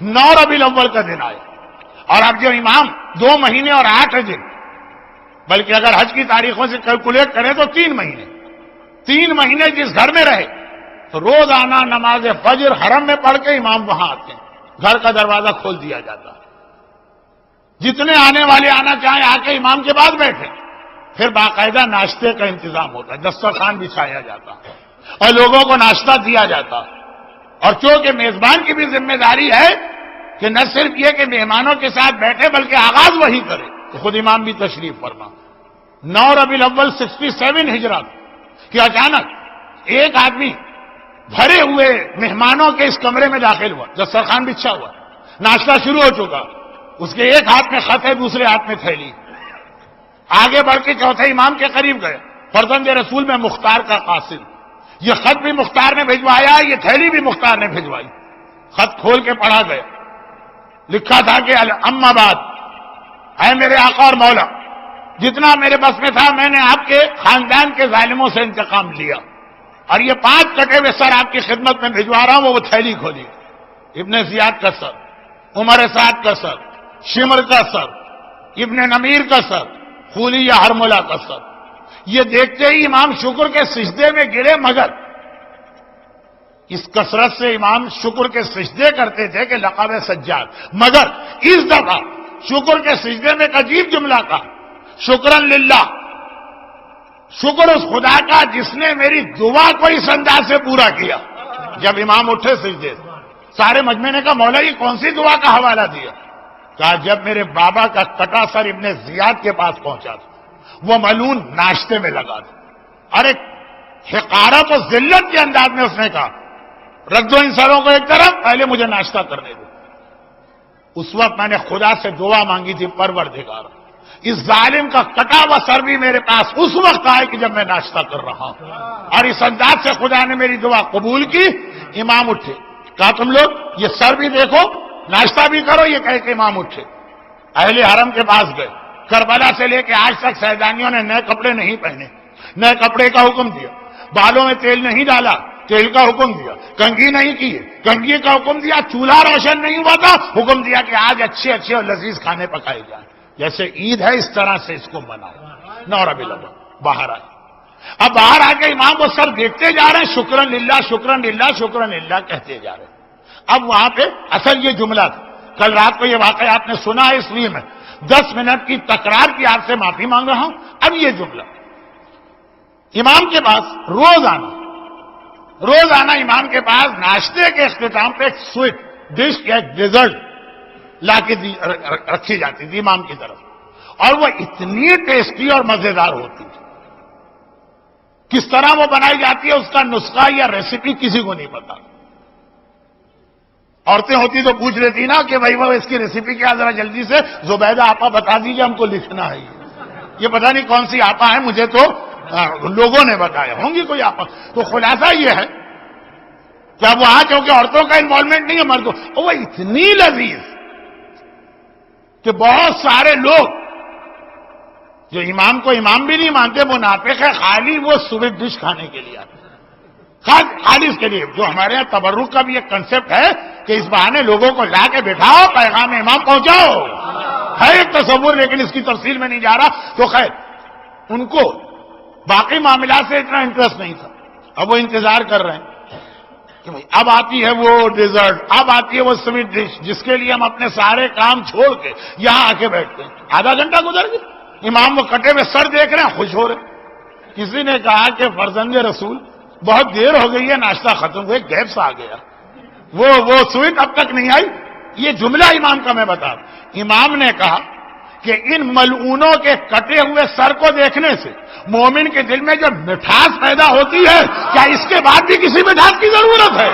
9 ربیع الاول کا دن آیا، اور اب جو امام 2 مہینے اور 8 دن، بلکہ اگر حج کی تاریخوں سے کیلکولیٹ کریں تو 3 مہینے، 3 مہینے جس گھر میں رہے تو روزانہ نماز فجر حرم میں پڑھ کے امام وہاں آتے ہیں، گھر کا دروازہ کھول دیا جاتا ہے، جتنے آنے والے آنا چاہیں آ کے امام کے بعد بیٹھے، پھر باقاعدہ ناشتے کا انتظام ہوتا ہے، دسترخوان بچھایا جاتا اور لوگوں کو ناشتہ دیا جاتا، اور چونکہ میزبان کی بھی ذمہ داری ہے کہ نہ صرف یہ کہ مہمانوں کے ساتھ بیٹھے بلکہ آغاز وہی کرے، تو خود امام بھی تشریف فرما۔ 9 ربیع الاول 67 ہجرت کہ اچانک ایک آدمی بھرے ہوئے مہمانوں کے اس کمرے میں داخل ہوا، دسترخوان بچھا ہوا، ناشتہ شروع ہو چکا، اس کے ایک ہاتھ میں خط ہے، دوسرے ہاتھ میں تھیلی، آگے بڑھ کے چوتھے امام کے قریب گئے، فرزند رسول میں مختار کا قاصد، یہ خط بھی مختار نے بھجوایا، یہ تھیلی بھی مختار نے بھجوائی، خط کھول کے پڑھا گیا، لکھا تھا کہ اما بعد، اے میرے آقا اور مولا، جتنا میرے بس میں تھا میں نے آپ کے خاندان کے ظالموں سے انتقام لیا، اور یہ 5 کٹے ہوئے سر آپ کی خدمت میں بھجوا رہا ہوں، وہ تھیلی کھولی، ابن زیاد کا سر، عمر سعد کا سر، شمر کا سر، ابن نمیر کا سر، خولی یا ہرملہ کا سر۔ یہ دیکھتے ہی امام شکر کے سجدے میں گرے، مگر اس کثرت سے امام شکر کے سجدے کرتے تھے کہ لقب سجاد، مگر اس دفعہ شکر کے سجدے میں ایک عجیب جملہ کا، شکرن للہ، شکر اس خدا کا جس نے میری دعا کو اس انداز سے پورا کیا۔ جب امام اٹھے سجدے سے، سارے مجمع نے کہا مولا یہ کون سی دعا کا حوالہ دیا؟ کہا جب میرے بابا کا کٹا سر ابن زیاد کے پاس پہنچا تھا، وہ ملعون ناشتے میں لگا تھا، ارے حقارت و ذلت کے انداز میں اس نے کہا رکھ دو ان سروں کو ایک طرف، پہلے مجھے ناشتہ کرنے دو۔ اس وقت میں نے خدا سے دعا مانگی تھی، پروردگار اس ظالم کا کٹا ہوا سر بھی میرے پاس اس وقت آئے کہ جب میں ناشتہ کر رہا ہوں، اور اس انداز سے خدا نے میری دعا قبول کی۔ امام اٹھے، کہا تم لوگ یہ سر بھی دیکھو، ناشتہ بھی کرو، یہ کہہ کے امام اٹھے، اہل حرم کے پاس گئے، کربلا سے لے کے آج تک سیدانیوں نے نئے کپڑے نہیں پہنے، نئے کپڑے کا حکم دیا، بالوں میں تیل نہیں ڈالا، تیل کا حکم دیا، کنگھی نہیں کیے، کنگھی کا حکم دیا، چولہا روشن نہیں ہوا تھا، حکم دیا کہ آج اچھے اچھے اور لذیذ کھانے پکائے جائیں، جیسے عید ہے اس طرح سے اس کو منائے۔ 9 ربیع الاول باہر آئے، اب باہر آ کے امام وہ سر دیکھتے جا رہے ہیں، شکرن للہ شکرن للہ شکرن للہ کہتے جا رہے ہیں۔ اب وہاں پہ اصل یہ جملہ تھا، کل رات کو یہ واقعہ آپ نے سنا ہے، اس لیے میں 10 منٹ کی تکرار کی آپ سے معافی مانگ رہا ہوں۔ اب یہ جملہ امام کے پاس روزانہ امام کے پاس ناشتے کے اختتام پہ ایک سویٹ ڈش یا ایک ڈیزرٹ لا کے رکھی جاتی تھی امام کی طرف، اور وہ اتنی ٹیسٹی اور مزیدار ہوتی تھی، کس طرح وہ بنائی جاتی ہے اس کا نسخہ یا ریسیپی کسی کو نہیں پتا۔ عورتیں ہوتی تو پوچھ لیتی نا کہ بھائی وہ اس کی ریسیپی کیا، ذرا جلدی سے زبیدہ آپا بتا دیجیے، ہم کو لکھنا ہے، یہ پتہ نہیں کون سی آپا ہے، مجھے تو لوگوں نے بتایا، ہوں گی کوئی آپا۔ تو خلاصہ یہ ہے کہ اب وہاں کیونکہ عورتوں کا انوالومنٹ نہیں ہے، مردوں، وہ اتنی لذیذ کہ بہت سارے لوگ جو امام کو امام بھی نہیں مانتے، منافق ہے، خالی وہ سویٹ ڈش کھانے کے لیے آتے، خالی اس کے لیے۔ جو ہمارے یہاں تبرک کا بھی ایک کنسپٹ ہے کہ اس بہانے لوگوں کو لا کے بٹھاؤ، پیغام امام پہنچاؤ، ہے ایک تصور، لیکن اس کی تفصیل میں نہیں جا رہا۔ تو خیر، ان کو باقی معاملات سے اتنا انٹرسٹ نہیں تھا، اب وہ انتظار کر رہے ہیں کہ بھائی اب آتی ہے وہ ڈیزرٹ، اب آتی ہے وہ سویٹ ڈش جس کے لیے ہم اپنے سارے کام چھوڑ کے یہاں آ کے بیٹھتے ہیں۔ آدھا گھنٹہ گزر گیا، امام وہ کٹے ہوئے سر دیکھ رہے ہیں، خوش ہو رہے ہیں۔ کسی نے کہا کہ فرزند رسول بہت دیر ہو گئی ہے، ناشتہ ختم ہوئے، گیپ سا آ گیا، وہ سویٹ اب تک نہیں آئی۔ یہ جملہ امام کا میں بتا رہا ہوں۔ امام نے کہا کہ ان ملعونوں کے کٹے ہوئے سر کو دیکھنے سے مومن کے دل میں جو مٹھاس پیدا ہوتی ہے، کیا اس کے بعد بھی کسی مٹھاس کی ضرورت ہے؟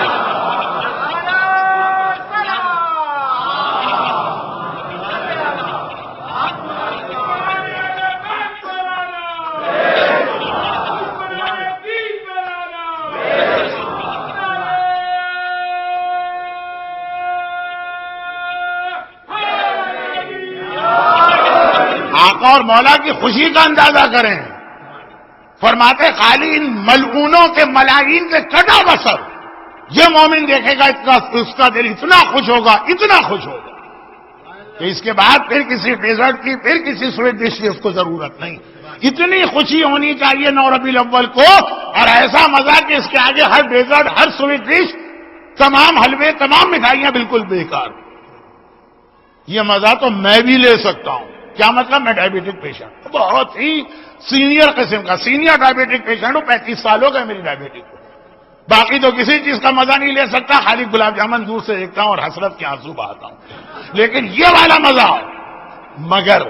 آقا اور مولا کی خوشی کا اندازہ کریں، فرماتے خالی ان ملعونوں کے ملاعین سے کٹا بسر یہ مومن دیکھے گا اس کا دل اتنا خوش ہوگا کہ اس کے بعد پھر کسی ڈیزرٹ کی پھر کسی سویٹ ڈش کی اس کو ضرورت نہیں. اتنی خوشی ہونی چاہیے 9 ربیع الاول کو، اور ایسا مزہ کہ اس کے آگے ہر ڈیزرٹ، ہر سویٹ ڈش، تمام حلوے، تمام مٹھائیاں بالکل بیکار. یہ مزہ تو میں بھی لے سکتا ہوں. کیا مطلب؟ میں ڈائبیٹک پیشنٹ، بہت ہی سینئر قسم کا سینئر ڈائبیٹک پیشنٹ ہوں. 35 سال ہو گئے میری ڈائبیٹک کو. باقی تو کسی چیز کا مزہ نہیں لے سکتا، خالی گلاب جامن دور سے دیکھتا ہوں اور حسرت کے آنسو بہاتا ہوں. لیکن یہ والا مزہ. مگر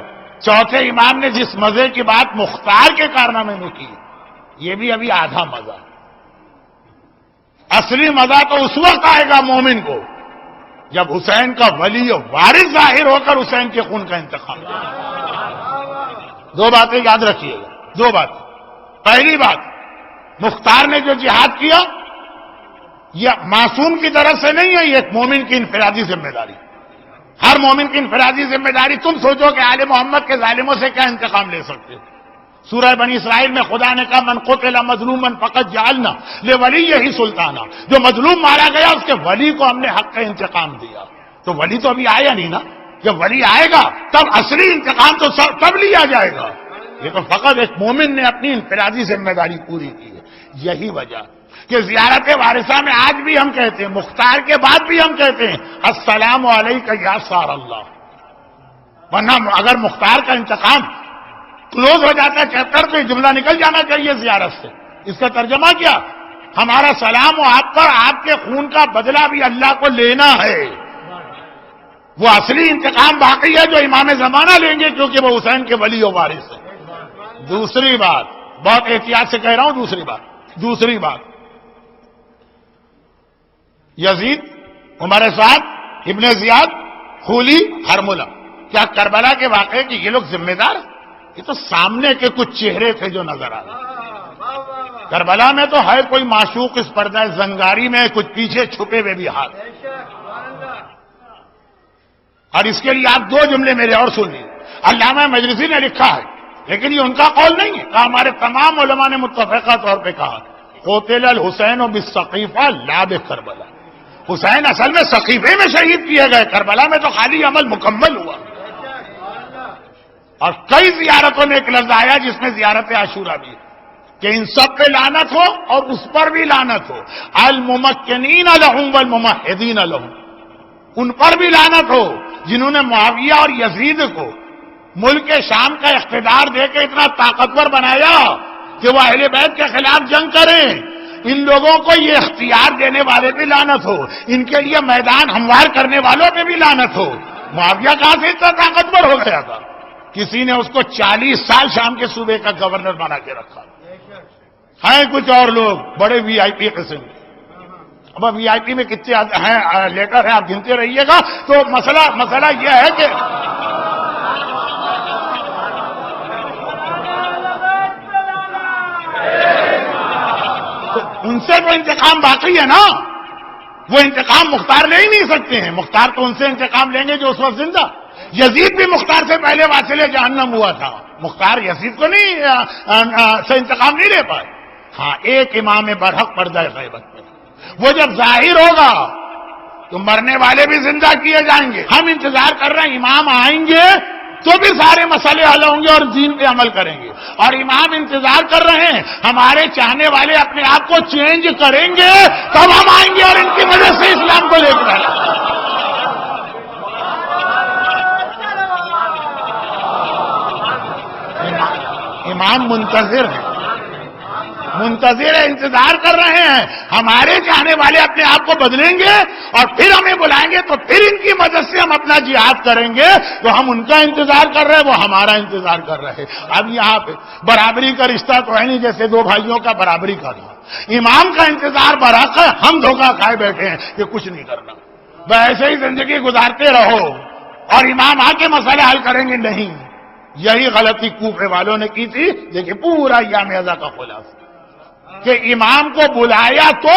چوتھے امام نے جس مزے کی بات مختار کے کارنامے میں کی، یہ بھی ابھی آدھا مزہ. اصلی مزہ تو اس وقت آئے گا مومن کو جب حسین کا ولی و وارث ظاہر ہو کر حسین کے خون کا انتقام کرے. 2 باتیں یاد رکھیے گا، 2 باتیں. پہلی بات، مختار نے جو جہاد کیا یہ معصوم کی طرف سے نہیں ہے، یہ ایک مومن کی انفرادی ذمہ داری. ہر مومن کی انفرادی ذمہ داری. تم سوچو کہ آل محمد کے ظالموں سے کیا انتقام لے سکتے. سورہ بنی اسرائیل میں خدا نے کہا من قتل مظلوما فقد جعلنا لولیہ سلطانا، جو مظلوم مارا گیا اس کے ولی کو ہم نے حق کا انتقام دیا. تو ولی تو ابھی آیا نہیں نا. جب ولی آئے گا تب اصلی انتقام تو تب لیا جائے گا. یہ تو فقط ایک مومن نے اپنی انفرادی ذمہ داری پوری کی ہے. یہی وجہ کہ زیارت وارثہ میں آج بھی ہم کہتے ہیں، مختار کے بعد بھی ہم کہتے ہیں السلام علیکہ یا سار اللہ. ورنہ اگر مختار کا انتقام کلوز ہو جاتا ہے چیپٹر تو یہ جملہ نکل جانا چاہیے زیارت سے. اس کا ترجمہ کیا؟ ہمارا سلام و آپ پر، آپ کے خون کا بدلہ بھی اللہ کو لینا ہے. وہ اصلی انتقام باقی ہے جو امام زمانہ لیں گے، کیونکہ وہ حسین کے ولی و وارث ہیں. دوسری بات، بہت احتیاط سے کہہ رہا ہوں، دوسری بات یزید، عمر سعد، ابن زیاد، خولی، ہرملہ، کیا کربلا کے واقعے کی یہ لوگ ذمہ دار؟ یہ تو سامنے کے کچھ چہرے تھے جو نظر آ رہے. کربلا میں تو ہے کوئی معشوق اس پردہ زنگاری میں، کچھ پیچھے چھپے ہوئے بھی ہاتھ. اور اس کے لیے آپ 2 جملے میرے اور سن لیجیے. علامہ مجلسی نے لکھا ہے، لیکن یہ ان کا قول نہیں ہے، کہا ہمارے تمام علماء نے متفقہ طور پہ کہا قتل الحسین بالسقیفہ لا بکربلا. حسین اصل میں سقیفے میں شہید کیے گئے، کربلا میں تو خالی عمل مکمل ہوا. اور کئی زیارتوں میں ایک لفظ آیا جس میں زیارت عاشورہ بھی، کہ ان سب پہ لعنت ہو اور اس پر بھی لعنت ہو. الممکنین لہم والممہدین لہم، ان پر بھی لعنت ہو جنہوں نے معاویہ اور یزید کو ملک شام کا اقتدار دے کے اتنا طاقتور بنایا کہ وہ اہل بیت کے خلاف جنگ کریں. ان لوگوں کو یہ اختیار دینے والے بھی لعنت ہو، ان کے لیے میدان ہموار کرنے والوں پہ بھی لعنت ہو. معاویہ کہاں سے اتنا طاقتور ہو گیا تھا؟ کسی نے اس کو 40 سال شام کے صوبے کا گورنر بنا کے رکھا. ہیں کچھ اور لوگ بڑے وی آئی پی قسم کے. اب وی آئی پی میں کتنے ہیں لیٹر ہیں آپ گنتے رہیے گا. تو مسئلہ یہ ہے کہ ان سے تو انتقام باقی ہے نا. وہ انتقام مختار لے ہی نہیں سکتے ہیں. مختار تو ان سے انتقام لیں گے جو اس وقت زندہ. یزید بھی مختار سے پہلے واصل جہنم ہوا تھا. مختار یزید کو نہیں سے انتقام نہیں لے پائے. ہاں ایک امام برحق پردہ غیبت میں، وہ جب ظاہر ہوگا تو مرنے والے بھی زندہ کیے جائیں گے. ہم انتظار کر رہے ہیں امام آئیں گے تو بھی سارے مسئلے حل ہوں گے اور دین پہ عمل کریں گے. اور امام انتظار کر رہے ہیں ہمارے چاہنے والے اپنے آپ کو چینج کریں گے تب ہم آئیں گے اور ان کی وجہ سے اسلام کو لے کر آئیں گے. امام منتظر ہیں، انتظار کر رہے ہیں ہمارے چاہنے والے اپنے آپ کو بدلیں گے اور پھر ہمیں بلائیں گے تو پھر ان کی مدد سے ہم اپنا جہاد کریں گے. تو ہم ان کا انتظار کر رہے ہیں، وہ ہمارا انتظار کر رہے ہیں. اب یہاں پہ برابری کا رشتہ تو ہے نہیں جیسے 2 بھائیوں کا برابری کا تھا. امام کا انتظار برحق ہے، ہم دھوکہ کھائے بیٹھے ہیں کہ کچھ نہیں کرنا، ویسے ہی زندگی گزارتے رہو اور امام آ کے مسئلہ حل کریں گے. نہیں، یہی غلطی کوفے والوں نے کی تھی. دیکھیں پورا ایام ازا کا خلاصہ کہ امام کو بلایا تو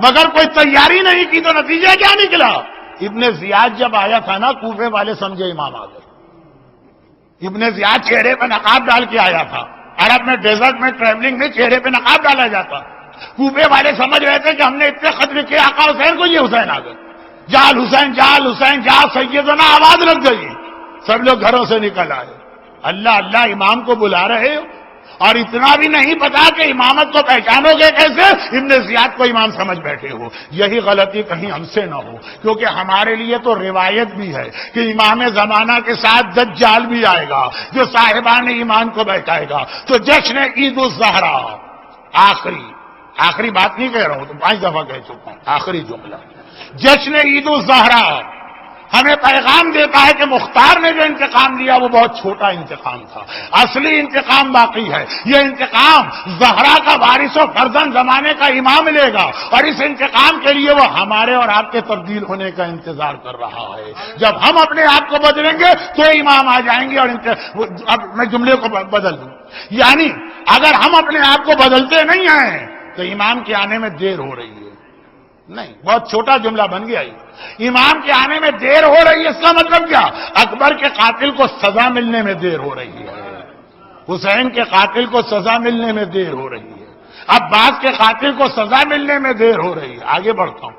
مگر کوئی تیاری نہیں کی تو نتیجہ کیا نکلا؟ ابن زیاد جب آیا تھا نا کوفے والے سمجھے امام آ گئے. ابن زیاد چہرے پہ نقاب ڈال کے آیا تھا. عرب میں ڈیزرٹ میں ٹریولنگ میں چہرے پہ نقاب ڈالا جاتا. کوفے والے سمجھ رہے تھے کہ ہم نے اتنے خط لکھے آقا حسین کو، یہ حسین آ گئے، جال حسین جال حسین جا سیدنا، آواز لگ گئی، سب لوگ گھروں سے نکل آئے، اللہ اللہ امام کو بلا رہے ہو اور اتنا بھی نہیں پتا کہ امامت کو پہچانو گے کیسے، ابن زیاد کو امام سمجھ بیٹھے ہو۔ یہی غلطی کہیں ہم سے نہ ہو، کیونکہ ہمارے لیے تو روایت بھی ہے کہ امام زمانہ کے ساتھ دجال بھی آئے گا جو صاحبان ایمان کو بہکائے گا۔ تو جشن عید الزہرا، آخری بات نہیں کہہ رہا ہوں، تو 5 دفعہ کہہ چکا ہوں، آخری جملہ، جشن عید الزہرا ہمیں پیغام دیتا ہے کہ مختار نے جو انتقام لیا وہ بہت چھوٹا انتقام تھا، اصلی انتقام باقی ہے۔ یہ انتقام زہرا کا وارث و فرزند زمانے کا امام لے گا، اور اس انتقام کے لیے وہ ہمارے اور آپ کے تبدیل ہونے کا انتظار کر رہا ہے۔ جب ہم اپنے آپ کو بدلیں گے تو امام آ جائیں گے۔ اور اب میں جملے کو بدل دوں، یعنی اگر ہم اپنے آپ کو بدلتے نہیں ہیں تو امام کے آنے میں دیر ہو رہی ہے۔ نہیں، بہت چھوٹا جملہ بن گیا یہ، امام کے آنے میں دیر ہو رہی ہے، اس کا مطلب کیا؟ اکبر کے قاتل کو سزا ملنے میں دیر ہو رہی ہے، حسین کے قاتل کو سزا ملنے میں دیر ہو رہی ہے، عباس کے قاتل کو سزا ملنے میں دیر ہو رہی ہے۔ آگے بڑھتا ہوں،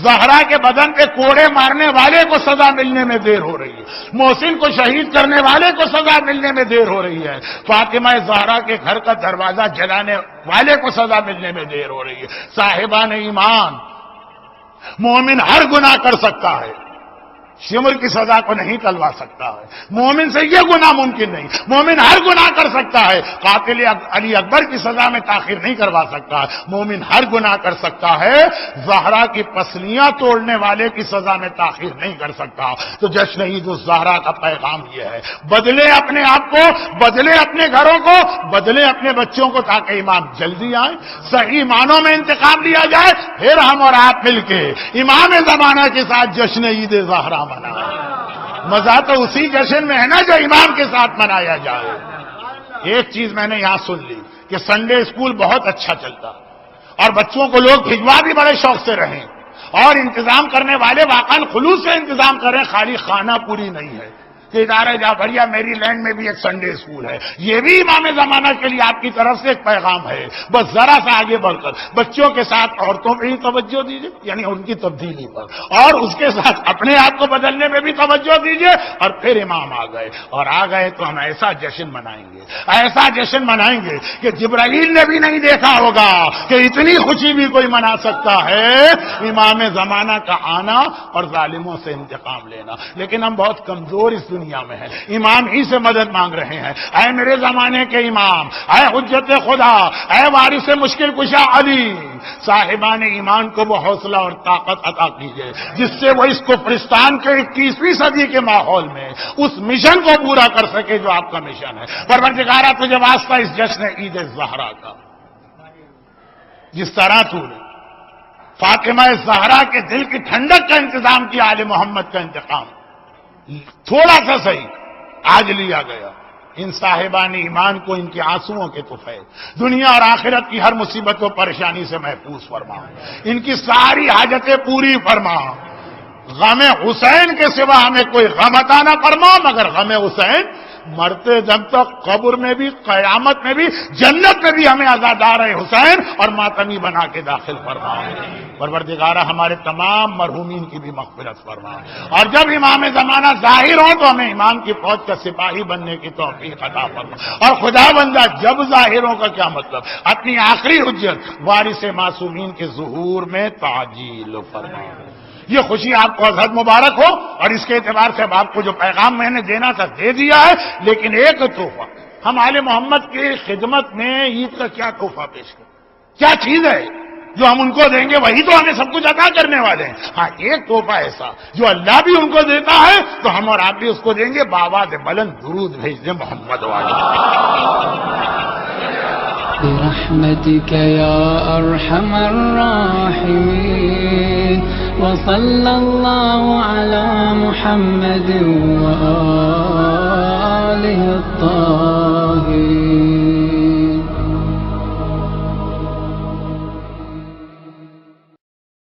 زہرا کے بدن پہ کوڑے مارنے والے کو سزا ملنے میں دیر ہو رہی ہے، محسن کو شہید کرنے والے کو سزا ملنے میں دیر ہو رہی ہے، فاطمہ زہرا کے گھر کا دروازہ جلانے والے کو سزا ملنے میں دیر ہو رہی ہے۔ صاحبان ایمان، مومن ہر گناہ کر سکتا ہے، شمر کی سزا کو نہیں ٹلوا سکتا ہے، مومن سے یہ گناہ ممکن نہیں، مومن ہر گناہ کر سکتا ہے، قاتل علی اکبر کی سزا میں تاخیر نہیں کروا سکتا ہے، مومن ہر گناہ کر سکتا ہے، زہرا کی پسلیاں توڑنے والے کی سزا میں تاخیر نہیں کر سکتا۔ تو جشن عید الزہرا کا پیغام یہ ہے، بدلے اپنے آپ کو، بدلے اپنے گھروں کو، بدلے اپنے بچوں کو، تاکہ امام جلدی آئے، صحیح معنوں میں انتقام لیا جائے، پھر ہم اور آپ مل کے امام زمانہ کے ساتھ جشن عید زہرا مزہ تو اسی جشن میں ہے نا جو امام کے ساتھ منایا جائے۔ ایک چیز میں نے یہاں سن لی کہ سنڈے اسکول بہت اچھا چلتا اور بچوں کو لوگ بھجوا بھی بڑے شوق سے رہیں، اور انتظام کرنے والے واقعاً خلوص سے انتظام کریں، خالی خانہ پوری نہیں ہے کہ ادارہ جا بھریا میری لینڈ میں بھی ایک سنڈے اسکول ہے۔ یہ بھی امام زمانہ کے لیے آپ کی طرف سے ایک پیغام ہے۔ بس ذرا سا آگے بڑھ کر بچوں کے ساتھ عورتوں پہ ہی توجہ دیجیے، یعنی ان کی تبدیلی پر، اور اس کے ساتھ اپنے آپ کو بدلنے میں بھی توجہ دیجیے۔ اور پھر امام آ گئے، اور آ گئے تو ہم ایسا جشن منائیں گے، ایسا جشن منائیں گے کہ جبرائیل نے بھی نہیں دیکھا ہوگا کہ اتنی خوشی بھی کوئی منا سکتا ہے، امام زمانہ کا آنا اور ظالموں سے انتقام لینا۔ لیکن ہم بہت کمزور اس دنیا میں ہے، امام ہی سے مدد مانگ رہے ہیں، اے میرے زمانے کے امام، اے حجت خدا، اے وارث مشکل کشا علی، صاحبان ایمان کو وہ حوصلہ اور طاقت عطا کیجئے جس سے وہ اس کفرستان کے 21ویں صدی کے ماحول میں اس مشن کو پورا کر سکے جو آپ کا مشن ہے۔ پروردگارہ تجھے واسطہ اس جشن عید زہرا کا، جس طرح تو نے فاطمہ زہرا کے دل کی ٹھنڈک کا انتظام کیا، آل محمد کا انتقام تھوڑا سا صحیح آج لیا گیا۔ ان صاحبان ایمان کو ان کے آنسوؤں کے طفیل دنیا اور آخرت کی ہر مصیبت و پریشانی سے محفوظ فرما، ان کی ساری حاجتیں پوری فرما، غم حسین کے سوا ہمیں کوئی غم عطا نہ فرما مگر غم حسین، مرتے دم تک قبر میں بھی، قیامت میں بھی، جنت میں بھی ہمیں عزادار حسین اور ماتمی بنا کے داخل فرما۔ پروردگارہ ہمارے تمام مرحومین کی بھی مغفرت فرما، اور جب امام زمانہ ظاہر ہو تو ہمیں امام کی فوج کا سپاہی بننے کی توفیق عطا فرما، اور خدا بندہ جب ظاہروں کا کیا مطلب، اپنی آخری حجت وارث معصومین کے ظہور میں تعجیل فرما۔ یہ خوشی آپ کو ازہد مبارک ہو، اور اس کے اعتبار سے اب آپ کو جو پیغام میں نے دینا تھا دے دیا ہے، لیکن ایک تحفہ ہم آل محمد کی خدمت میں عید کا کیا تحفہ پیش کریں، کیا چیز ہے جو ہم ان کو دیں گے، وہی تو ہمیں سب کچھ عطا کرنے والے ہیں۔ ہاں ایک تحفہ ایسا جو اللہ بھی ان کو دیتا ہے تو ہم اور آپ بھی اس کو دیں گے، بآواز بلند درود بھیج دیں محمد والے۔ برحمتك يا أرحم الراحمين وصلى الله على محمد وآله الطاهرين۔